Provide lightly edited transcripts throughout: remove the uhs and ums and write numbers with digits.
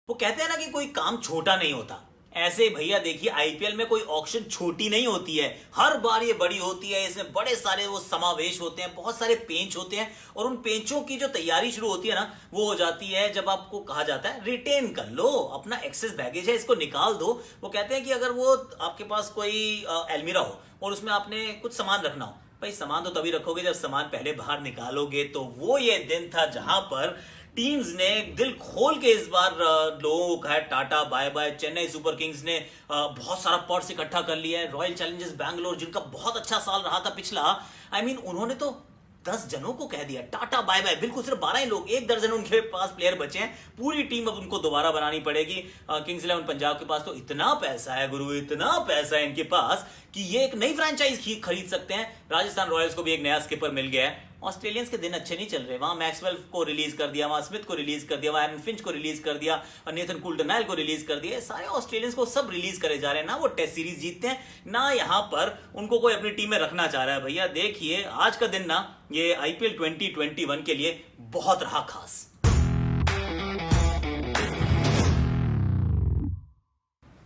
वो कहते हैं ना कि कोई काम छोटा नहीं होता। ऐसे भैया देखिए, आईपीएल में कोई ऑक्शन छोटी नहीं होती है, हर बार ये बड़ी होती है। इसमें बड़े सारे वो समावेश होते हैं, बहुत सारे पेंच होते हैं, और उन पेंचों की जो तैयारी शुरू होती है ना, वो हो जाती है जब आपको कहा जाता है रिटेन कर लो, अपना एक्सेस बैगेज है इसको निकाल दो। वो कहते हैं कि अगर वो आपके पास कोई एलमीरा हो और उसमें आपने कुछ सामान रखना हो, भाई सामान तो तभी रखोगे जब सामान पहले बाहर निकालोगे। तो वो ये दिन था जहां पर टीम्स ने दिल खोल के इस बार लोगों को कहा tata bye bye. Chennai Super Kings ने बहुत सारा पर्स इकट्ठा कर लिया है। रॉयल चैलेंजर्स बैंगलोर, जिनका बहुत अच्छा साल रहा था पिछला, उन्होंने तो 10 जनों को कह दिया टाटा बाय बाय। बिल्कुल सिर्फ 12 ही लोग, 1 दर्जन उनके पास प्लेयर बचे हैं। पूरी टीम अब उनको दोबारा बनानी पड़ेगी। किंग्स इलेवन पंजाब के पास तो इतना पैसा है गुरु, इतना पैसा है इनके पास कि ये एक नई फ्रेंचाइज खरीद सकते हैं। राजस्थान रॉयल्स को भी एक नया स्किपर मिल गया है। ऑस्ट्रेलियंस के दिन अच्छे नहीं चल रहे। वहां मैक्सवेल को रिलीज कर दिया, वहां स्मिथ को रिलीज कर दिया, वहां एरन फिंच को रिलीज कर दिया, और नेथन कुल्टरनाइल को रिलीज कर दिया। सारे ऑस्ट्रेलियंस को सब रिलीज करे जा रहे हैं ना। वो टेस्ट सीरीज जीतते हैं ना, यहां पर उनको कोई अपनी टीम में रखना चाह रहा है। भैया देखिए, आज का दिन ना ये आईपीएल 2021 के लिए बहुत रहा खास।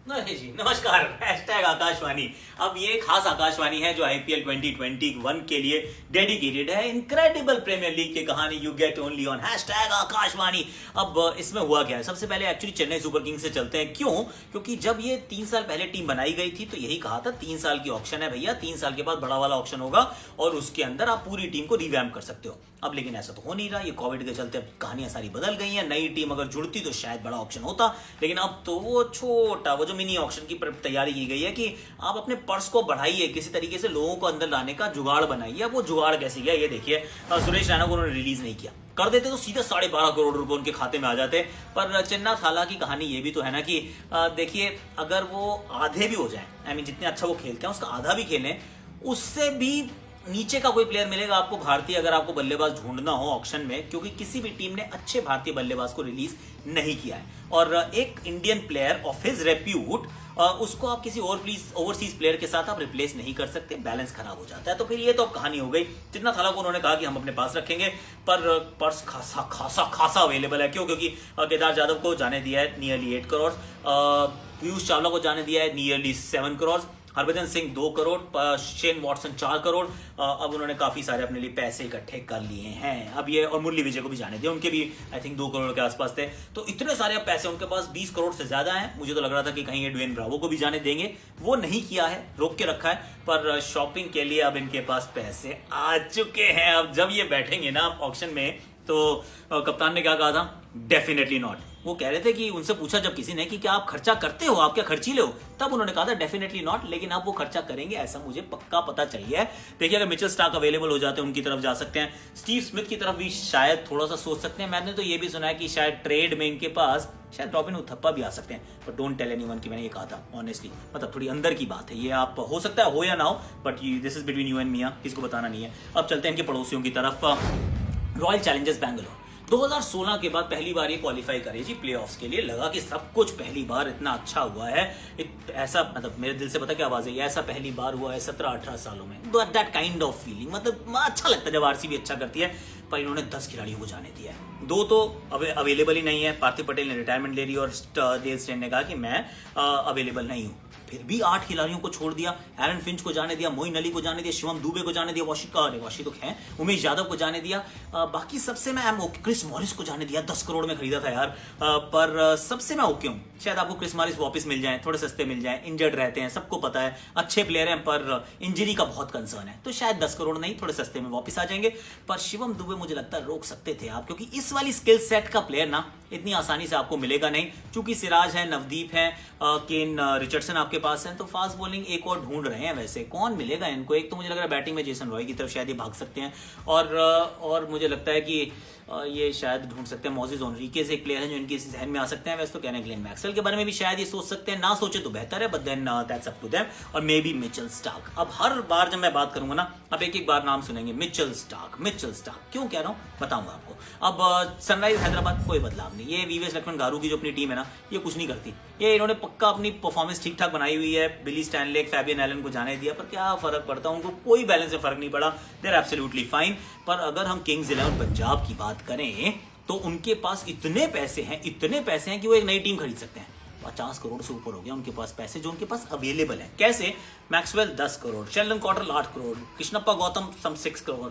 नहीं जी, नमस्कार। हैशटैग आकाशवाणी। अब ये खास आकाशवाणी है जो आईपीएल 2021 के लिए डेडिकेटेड है। इनक्रेडिबल प्रीमियर लीग की कहानी you get only on hashtag Akashvani. अब इसमें हुआ क्या है, सबसे पहले एक्चुअली चेन्नई सुपर किंग्स से चलते हैं। क्यों? क्योंकि जब ये 3 साल पहले टीम बनाई गई थी तो यही कहा था 3 साल की ऑक्शन है भैया, 3 साल के बाद बड़ा वाला ऑक्शन होगा और उसके अंदर आप पूरी टीम को रिवैम्प कर सकते हो। अब लेकिन ऐसा तो हो नहीं रहा। ये कोविड के चलते अब कहानियां सारी बदल गई हैं। नई टीम अगर जुड़ती तो शायद बड़ा ऑक्शन होता, लेकिन अब तो वो छोटा, वो जो मिनी ऑक्शन की तैयारी की गई है कि आप अपने पर्स को बढ़ाइए, किसी तरीके से लोगों को अंदर लाने का जुगाड़ बनाइए। अब वो जुगाड़ कैसे किया ये देखिए। सुरेश रैना को उन्होंने रिलीज नहीं किया, कर देते तो सीधे 12.5 करोड़ रुपए उनके खाते में आ जाते। पर चन्ना थाला की कहानी ये भी तो है ना कि देखिए, अगर वो आधे भी हो जाए, जितने अच्छा वो खेलते हैं उसका आधा भी खेलें, उससे भी नीचे का कोई प्लेयर मिलेगा आपको भारतीय, अगर आपको बल्लेबाज ढूंढना हो ऑक्शन में, क्योंकि किसी भी टीम ने अच्छे भारतीय बल्लेबाज को रिलीज नहीं किया है। और एक Indian player of his repute, उसको आप किसी और ओवरसीज प्लेयर के साथ आप रिप्लेस नहीं कर सकते, बैलेंस खराब हो जाता है। तो फिर ये तो कहानी हो गई। जितना थाला को उन्होंने कहा कि हम अपने पास रखेंगे, पर पर्स खासा खासा खासा अवेलेबल है। क्यों? क्योंकि केदार जाधव को जाने दिया है नियरली 8 करोड़, पीयूष चावला को जाने दिया है nearly 7 crore, Harbhajan Singh 2 crore, Shane Watson 4 crore. अब उन्होंने काफी सारे अपने लिए पैसे इकट्ठे कर लिए हैं। अब ये, और मुरली विजय को भी जाने दिया, उनके भी आई थिंक 2 करोड़ के आसपास थे। तो इतने सारे अब पैसे उनके पास, 20 करोड़ से ज्यादा हैं। मुझे तो लग रहा था कि कहीं ये ड्वेन ब्रावो को भी जाने देंगे, वो नहीं किया है, रोक के रखा है। पर शॉपिंग के लिए अब इनके पास पैसे आ चुके हैं। अब जब ये बैठेंगे ना ऑक्शन में, तो कप्तान ने क्या कहा था? Definitely not. वो कह रहे थे कि उनसे पूछा जब किसी ने कि क्या आप खर्चा करते हो, आप क्या खर्चीले हो, तब उन्होंने कहा था डेफिनेटली नॉट, लेकिन आप वो खर्चा करेंगे ऐसा मुझे पक्का पता चल गया है। देखिए, अगर मिचेल स्टार्क अवेलेबल हो जाते हैं उनकी तरफ जा सकते हैं। स्टीव स्मिथ की तरफ भी शायद थोड़ा सा सोच सकते हैं। मैंने तो ये भी सुना है कि शायद ट्रेड में इनके पास शायद रॉबिन उथप्पा भी आ सकते हैं। बट डोंट टेल एनीवन कि मैंने ये कहा था, ऑनेस्टली। मतलब थोड़ी अंदर की बात है ये, आप हो सकता है हो या ना हो, but this is between you and me, किसको बताना नहीं है। अब चलते हैं इनके पड़ोसियों की तरफ। रॉयल चैलेंजर्स बैंगलोर 2016 के बाद पहली बार ये क्वालिफाई करे जी प्लेऑफ्स के लिए। लगा कि सब कुछ पहली बार इतना अच्छा हुआ है, ऐसा मतलब मेरे दिल से पता क्या आवाज है, ये ऐसा पहली बार हुआ है 17-18 सालों में। दैट काइंड ऑफ फीलिंग, मतलब अच्छा लगता है जब आरसीबी अच्छा करती है। पर इन्होंने 10 खिलाड़ियों को जाने दिया है, 2 तो अवेलेबल ही नहीं है। पार्थिव पटेल ने रिटायरमेंट ले ली और डेल स्टेन ने कहा कि मैं अवेलेबल नहीं हूं। फिर भी 8 खिलाड़ियों को छोड़ दिया। एरन फिंच को जाने दिया, मोइन अली को जाने दिया, शिवम दुबे को जाने दिया, वाशी तो है, उमेश यादव को जाने दिया। बाकी सबसे मैं क्रिस मॉरिस को जाने दिया, 10 करोड़ में खरीदा था यार। पर सबसे मैं ओके हूँ। शायद आपको क्रिस मॉरिस वापस मिल जाए, थोड़े सस्ते मिल जाए, इंजर्ड रहते हैं, सबको पता है, अच्छे प्लेयर हैं, पर इंजरी का बहुत कंसर्न है। तो शायद 10 करोड़ नहीं, थोड़े सस्ते में वापस आ जाएंगे। पर शिवम दुबे मुझे लगता है रोक सकते थे आप, क्योंकि इस वाली स्किल सेट का प्लेयर ना इतनी आसानी से आपको मिलेगा नहीं। चूंकि सिराज है, नवदीप है, केन रिचर्डसन आपके पास है, तो फास्ट बॉलिंग एक और ढूंढ रहे हैं। वैसे कौन मिलेगा इनको? एक तो मुझे लग रहा है बैटिंग में जेसन रॉय की तरफ शायद ये भाग सकते हैं, और मुझे लगता है कि ये शायद ढूंढ सकते हैं मोजिस ओनरिकेज, एक प्लेयर है जो इनके जहन में आ सकते हैं। वैसे तो कहने ग्लेन मैक्सवेल के बारे में भी शायद ये सोच सकते हैं, ना सोचे तो बेहतर है, but then that's up to them. और मे बी मिचेल स्टार्क। अब हर बार जब मैं बात करूंगा ना, अब एक एक बार नाम सुनेंगे, मिचेल स्टार्क। क्यों कह रहा हूं बताऊंगा आपको। अब सनराइज हैदराबाद कोई बदलाव नहीं। ये वीवीएस लक्ष्मण गारू की जो अपनी टीम है ना, ये कुछ नहीं करती। ये इन्होंने पक्का अपनी परफॉर्मेंस ठीक ठाक बनाई हुई है। बिली स्टैनले, फैबियन एलन को जाने दिया, पर क्या फर्क पड़ता है? उनको कोई बैलेंस में फर्क नहीं पड़ा। They are absolutely fine. पर अगर हम किंग्स इलेवन पंजाब की बात करें तो उनके पास इतने पैसे हैं कि वो एक नई टीम खरीद सकते हैं। 50 करोड़ से ऊपर हो गया उनके पास पैसे जो उनके पास अवेलेबल है। कैसे? Maxwell 10 crore, Sheldon Cottrell 8 crore, Krishnappa Gowtham some 6 crore,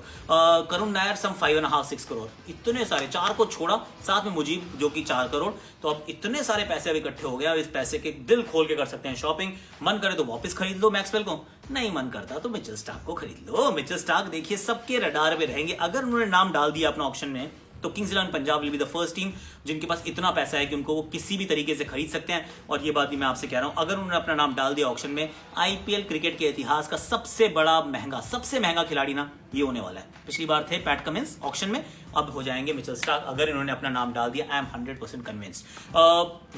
Karun Nair some 5.5 6 crore, इतने सारे, 4 को छोड़ा, साथ में मुजीब जो कि 4 करोड़। तो अब इतने सारे पैसे अब इकट्ठे हो गए, अब इस पैसे के दिल खोल के कर सकते हैं शॉपिंग। मन करे तो वापस खरीद लो मैक्सवेल को, नहीं मन करता तो मिचेल स्टार्क को खरीद लो। मिचेल स्टार्क देखिए सबके रडार पे रहेंगे। अगर उन्होंने नाम डाल दिया अपना ऑक्शन में तो Kings 11 Punjab will be the first team जिनके पास इतना पैसा है कि उनको वो किसी भी तरीके से खरीद सकते हैं। और ये बात भी मैं आपसे कह रहा हूं, अगर उन्होंने अपना नाम डाल दिया ऑक्शन में, आईपीएल क्रिकेट के इतिहास का सबसे महंगा खिलाड़ी ना ये होने वाला है। पिछली बार थे पैट कमिंस ऑक्शन में, अब हो जाएंगे मिचेल स्टार्क अगर इन्होंने अपना नाम डाल दिया। I am 100% convinced.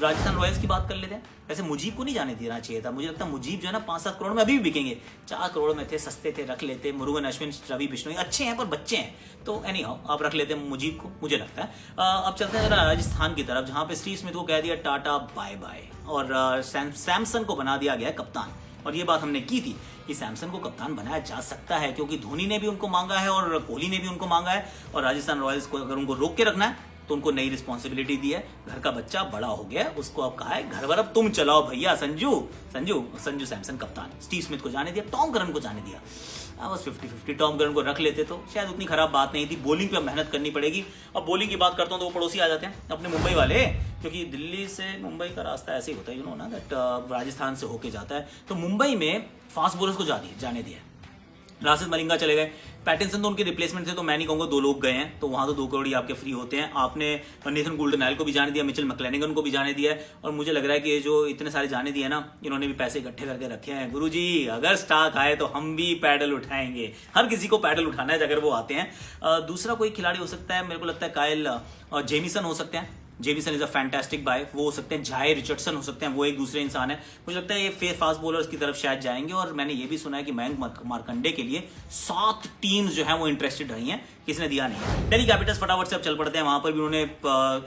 Rajasthan Royals की बात कर लेते हैं। वैसे मुजीब को नहीं जाने देना चाहिए था, मुझे लगता है मुजीब जो है ना 5-7 करोड़ में अभी भी बिकेंगे। 4 करोड़ में थे, सस्ते थे, रख लेते। मुरुगन अश्विन, रवि बिश्नोई अच्छे हैं पर बच्चे हैं, तो एनी हाउ आप रख लेते हैं मुजीब को, मुझे लगता है। अब चलते हैं राजस्थान की तरफ, जहां पे स्टीव स्मिथ को कह दिया टाटा बाय बाय और सैमसन को बना दिया गया कप्तान। और ये बात हमने की थी कि सैमसन को कप्तान बनाया जा सकता है क्योंकि धोनी ने भी उनको मांगा है और कोहली ने भी उनको मांगा है। और राजस्थान रॉयल्स को अगर उनको रोक के रखना है तो उनको नई रिस्पॉन्सिबिलिटी दी है। घर का बच्चा बड़ा हो गया, उसको अब कहा है घर वर अब तुम चलाओ भैया। संजू सैमसन कप्तान, स्टीव स्मिथ को जाने दिया, टॉम करन को जाने दिया। बस 50-50 टॉम करन को रख लेते तो शायद उतनी खराब बात नहीं थी। बॉलिंग पे मेहनत करनी पड़ेगी। अब बॉलिंग की बात करता हूं तो वो पड़ोसी आ जाते हैं अपने मुंबई वाले, क्योंकि दिल्ली से मुंबई का रास्ता ऐसे ही होता है, यू नो ना, दैट राजस्थान से होके जाता है। तो मुंबई में फास्ट बॉलर्स को जाने दिया। राशिद मलिंगा चले गए, पैटिंसन तो उनके रिप्लेसमेंट थे, तो मैं नहीं कहूंगा 2 लोग गए हैं, तो वहां तो 2 करोड़ ही आपके फ्री होते हैं। आपने नेथन गोल्डनआयल को भी जाने दिया, मिचेल मैक्लेनेगन को भी जाने दिया है। और मुझे लग रहा है कि ये जो इतने सारे जाने दिए ना, इन्होंने भी पैसे इकट्ठे करके रखे हैं। गुरुजी अगर स्टार्क आए तो हम भी पैडल उठाएंगे, हर किसी को पैडल उठाना है अगर वो आते हैं। दूसरा कोई खिलाड़ी हो सकता है, मेरे को लगता है कायल जेमिसन हो सकते हैं। Jamieson is a fantastic buy, वो हो सकते हैं। जाय रिचर्डसन हो सकते हैं, वो एक दूसरे इंसान है। मुझे लगता है ये फास्ट बॉलर्स की तरफ शायद जाएंगे। और मैंने ये भी सुना है कि मयंक मार्कंडे के लिए 7 टीम्स जो है वो इंटरेस्टेड रही हैं, किसी ने दिया नहीं। दिल्ली कैपिटल्स फटाफट से अब चल पड़ते हैं, वहां पर भी उन्होंने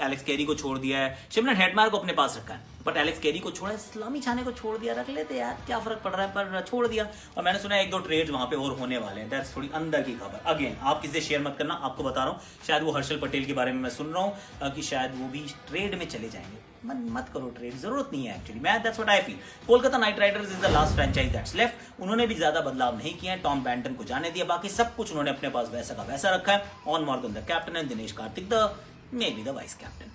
एलेक्स कैरी को छोड़ दिया है, शिमरन हेटमायर को अपने पास रखा है, बट एलेक्स कैरी को छोड़ा, इस्लामी छाने को छोड़ दिया। रख लेते यार, क्या फर्क पड़ रहा है, पर छोड़ दिया। और मैंने सुना है 1-2 ट्रेड वहां पे और होने वाले हैं। दैट्स थोड़ी अंदर की खबर। अगेन आप किसी से शेयर मत करना, आपको बता रहा हूँ। शायद वो हर्षल पटेल के बारे में मैं सुन रहा हूँ कि शायद वो भी ट्रेड में चले जाएंगे। मत करो ट्रेड, जरूरत नहीं है एक्चुअली। मैं that's what I feel. Kolkata night Riders is the last franchise that's left. उन्होंने भी ज्यादा बदलाव नहीं किया है, टॉम बैंटन को जाने दिया, बाकी सब कुछ उन्होंने अपने पास वैसा का वैसा रखा है। On Morgan the captain and Dinesh Karthik the may be the vice captain.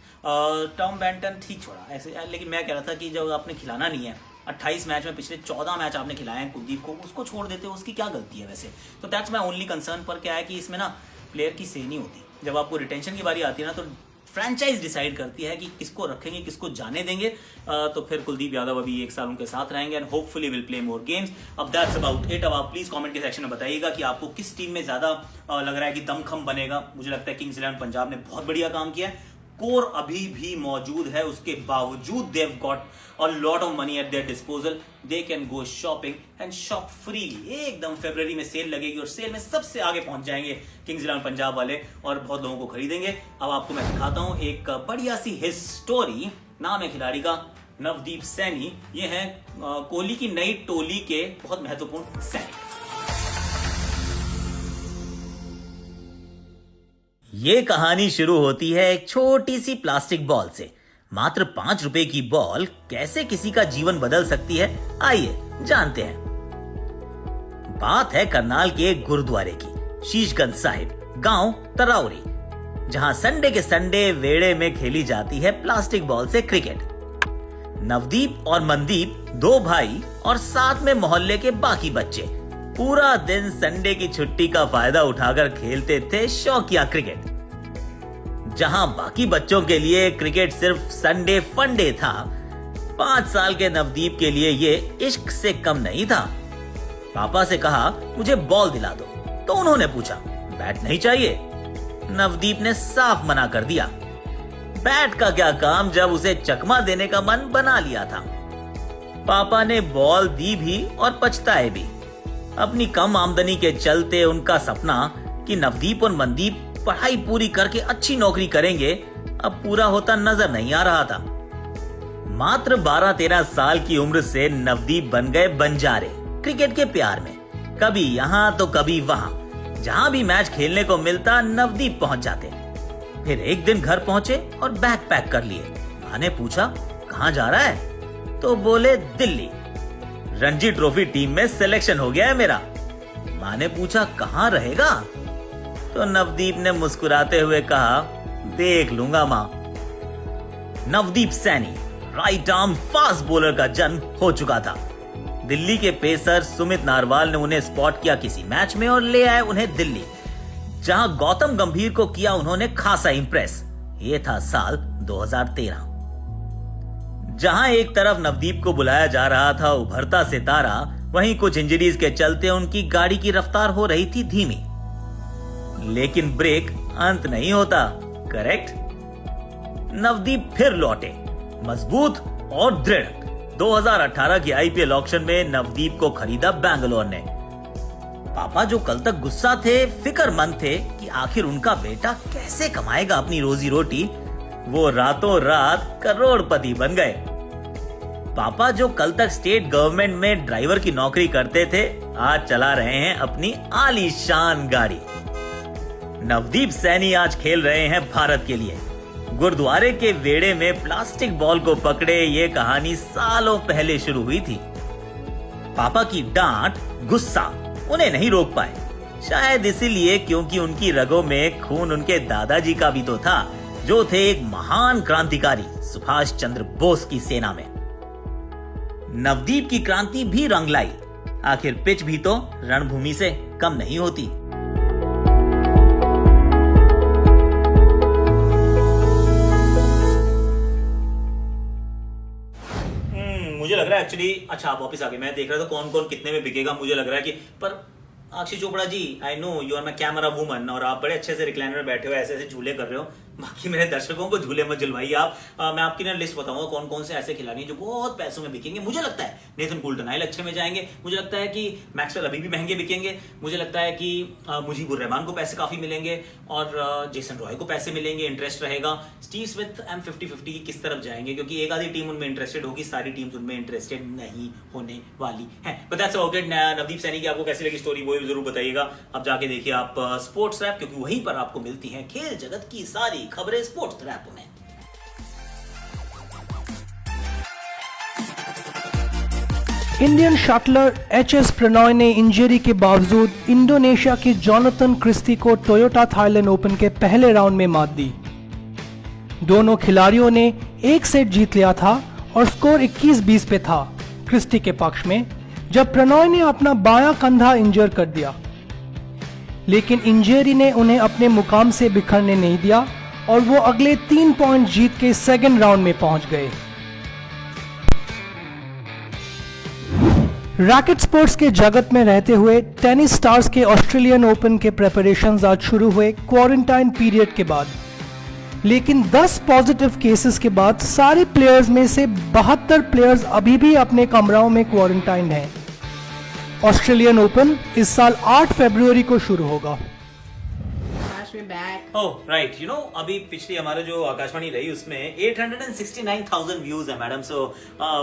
Tom Banton ठीक छोड़ा ऐसे, लेकिन मैं कह रहा था कि जब आपने खिलाना नहीं है, 28 मैच में पिछले 14 मैच आपने खिलाए हैं कुलदीप को, उसको छोड़ देते हो, उसकी क्या गलती है वैसे? तो दैट्स माई ओनली कंसर्न। पर क्या है कि इसमें ना प्लेयर की से नहीं होती। जब आपको रिटेंशन की बारी आती है ना, तो फ्रेंचाइज डिसाइड करती है कि किसको रखेंगे, किसको जाने देंगे। तो फिर कुलदीप यादव अभी 1 साल उनके साथ रहेंगे and hopefully will play more games. अब दैट्स अबाउट इट। अब आप प्लीज कमेंट के सेक्शन में बताइएगा कि आपको किस टीम में ज्यादा लग रहा है कि दमखम बनेगा। मुझे लगता है किंग्स 11 पंजाब ने बहुत बढ़िया काम किया है। कोर अभी भी मौजूद है, उसके बावजूद they have got a lot of money at there disposal. They can go shopping and shop freely. एकदम फरवरी में सेल लगेगी और सेल में सबसे आगे पहुंच जाएंगे किंग्स 11 पंजाब वाले और बहुत लोगों को खरीदेंगे। अब आपको मैं दिखाता हूं एक बढ़िया सी हिज स्टोरी। नाम है खिलाड़ी का नवदीप सैनी। ये है कोहली की नई टोली के बहुत महत्वपूर्ण सैनिक। ये कहानी शुरू होती है एक छोटी सी प्लास्टिक बॉल से। मात्र 5 रुपए की बॉल कैसे किसी का जीवन बदल सकती है, आइए जानते हैं। बात है करनाल के एक गुरुद्वारे की, शीशगंज साहिब, गांव तराउरी, जहां संडे के संडे वेड़े में खेली जाती है प्लास्टिक बॉल से क्रिकेट। नवदीप और मनदीप 2 भाई और साथ में मोहल्ले के बाकी बच्चे पूरा दिन संडे की छुट्टी का फायदा उठाकर खेलते थे शौकिया क्रिकेट। जहां बाकी बच्चों के लिए क्रिकेट सिर्फ संडे फंडे था, 5 साल के नवदीप के लिए ये इश्क से कम नहीं था। पापा से कहा मुझे बॉल दिला दो, तो उन्होंने पूछा बैट नहीं चाहिए? नवदीप ने साफ मना कर दिया। बैट का क्या काम जब उसे चकमा देने का मन बना लिया था। पापा ने बॉल दी भी और पछताए भी। अपनी कम आमदनी के चलते उनका सपना कि नवदीप और मनदीप पढ़ाई पूरी करके अच्छी नौकरी करेंगे अब पूरा होता नजर नहीं आ रहा था। मात्र 12-13 साल की उम्र से नवदीप बन गए बंजारे क्रिकेट के प्यार में। कभी यहाँ तो कभी वहां, जहां भी मैच खेलने को मिलता नवदीप पहुंच जाते। फिर एक दिन घर पहुंचे और बैग पैक कर लिए। माँ ने पूछा कहाँ जा रहा है, तो बोले दिल्ली, रणजी ट्रॉफी टीम में सिलेक्शन हो गया है मेरा। माँ ने पूछा कहाँ रहेगा, तो नवदीप ने मुस्कुराते हुए कहा देख लूंगा माँ। Navdeep Saini right arm fast bowler का जन्म हो चुका था। दिल्ली के पेसर सुमित नारवाल ने उन्हें स्पॉट किया किसी मैच में और ले आए उन्हें दिल्ली, जहां गौतम गंभीर को किया उन्होंने खासा इंप्रेस। ये था साल 2013। जहां एक तरफ नवदीप को बुलाया जा रहा था उभरता सितारा, वहीं कुछ इंजरीज के चलते उनकी गाड़ी की रफ्तार हो रही थी धीमी। लेकिन ब्रेक अंत नहीं होता, करेक्ट? नवदीप फिर लौटे मजबूत और दृढ़। 2018 की आईपीएल ऑक्शन में नवदीप को खरीदा बैंगलोर ने। पापा जो कल तक गुस्सा थे, फिक्रमंद थे कि आखिर उनका बेटा कैसे कमाएगा अपनी रोजी रोटी, वो रातों रात करोड़पति बन गए। पापा जो कल तक स्टेट गवर्नमेंट में ड्राइवर की नौकरी करते थे, आज चला रहे हैं अपनी आलीशान गाड़ी। नवदीप सैनी आज खेल रहे हैं भारत के लिए। गुरुद्वारे के वेड़े में प्लास्टिक बॉल को पकड़े ये कहानी सालों पहले शुरू हुई थी। पापा की डांट, गुस्सा उन्हें नहीं रोक पाए, शायद इसीलिए क्योंकि उनकी रगों में खून उनके दादाजी का भी तो था, जो थे एक महान क्रांतिकारी सुभाष चंद्र बोस की सेना में। नवदीप की क्रांति भी रंग लाई, आखिर पिच भी तो रणभूमि से कम नहीं होती। मुझे लग रहा है एक्चुअली, अच्छा आप वापस आ गए, मैं देख रहा था कौन कौन कितने में बिकेगा। मुझे लग रहा है कि पर Akshay Chopra ji, I know you are my camera woman, और आप बड़े अच्छे से रिक्लाइनर में बैठे हो, ऐसे ऐसे झूले कर रहे हो। बाकी मेरे दर्शकों को झूले मत झुलवाइए आप। मैं आपकी ना लिस्ट बताऊंगा कौन कौन से ऐसे खिलाड़ी जो बहुत पैसों में बिकेंगे। मुझे लगता है नेथन कुल्टरनाइल अच्छे में जाएंगे, मुझे लगता है कि मैक्सवेल अभी भी महंगे बिकेंगे, मुझे लगता है कि मुजीबुर रहमान को पैसे काफी मिलेंगे और जेसन रॉय को पैसे मिलेंगे, इंटरेस्ट रहेगा। स्टीव स्मिथ एम 50-50 किस तरफ जाएंगे, क्योंकि एक आधी टीम उनमें इंटरेस्टेड होगी, सारी टीम्स उनमें इंटरेस्टेड नहीं होने वाली है। But that's okay. Navdeep Saini की आपको कैसी लगी स्टोरी, वो भी जरूर बताइएगा। अब जाके देखिए आप स्पोर्ट्स रैप, क्योंकि वहीं पर आपको मिलती हैं खेल जगत की सारी खबरें स्पोर्ट्स रैप में। इंडियन शटलर एचएस प्रणॉय ने इंजरी के बावजूद इंडोनेशिया के जोनाथन क्रिस्टी को टोयोटा थाईलैंड ओपन के पहले राउंड में मात दी। दोनों खिलाड़ियों ने एक सेट जीत लिया था और स्कोर 21-20 पे था क्रिस्टी के पक्ष में, जब प्रणॉय ने अपना बायां कंधा इंजर कर दिया। लेकिन इंजरी ने उन्हें अपने मुकाम से बिखरने नहीं दिया और वो अगले 3 पॉइंट जीत के सेकंड राउंड में पहुंच गए। रैकेट स्पोर्ट्स के जगत में रहते हुए टेनिस स्टार्स के ऑस्ट्रेलियन ओपन के प्रेपरेशंस आज शुरू हुए क्वारंटाइन पीरियड के बाद। लेकिन 10 पॉजिटिव केसेस के बाद सारे प्लेयर्स में से 72 प्लेयर्स अभी भी अपने कमरों में क्वारंटाइन हैं। ऑस्ट्रेलियन ओपन इस साल 8 फरवरी को शुरू होगा। राइट, यू नो अभी पिछली हमारे जो आकाशवाणी रही उसमें 869,000 व्यूज है madam, so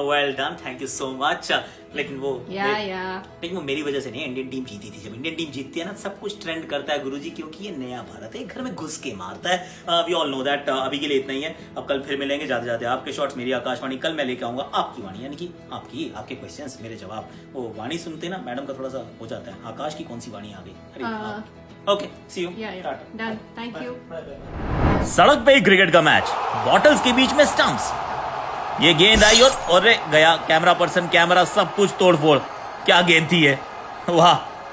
well done, thank you so much. लेकिन वो लेकिन वो मेरी वजह से नहीं, इंडियन टीम जीती थी। जब इंडियन टीम जीतती है ना, सब कुछ ट्रेंड करता है गुरुजी, क्योंकि ये नया भारत है, घर में घुस के मारता है। We all know that. अभी के लिए इतना ही है, अब कल फिर मिलेंगे। जाते जाते आपके शॉट्स मेरी आकाशवाणी, कल मैं लेके आऊंगा आपकी वाणी, यानी कि आपके क्वेश्चंस मेरे जवाब। वो वाणी सुनते ना मैडम का थोड़ा सा हो जाता है, आकाश की कौन सी वाणी आ गई। Okay, see you, done, thank you. सड़क पे ही क्रिकेट का मैच, बॉटल्स के बीच में स्टंप्स, ये गेंद आई और गया कैमरा पर्सन, कैमरा सब कुछ तोड़फोड़। क्या गेंद थी ये, वाह।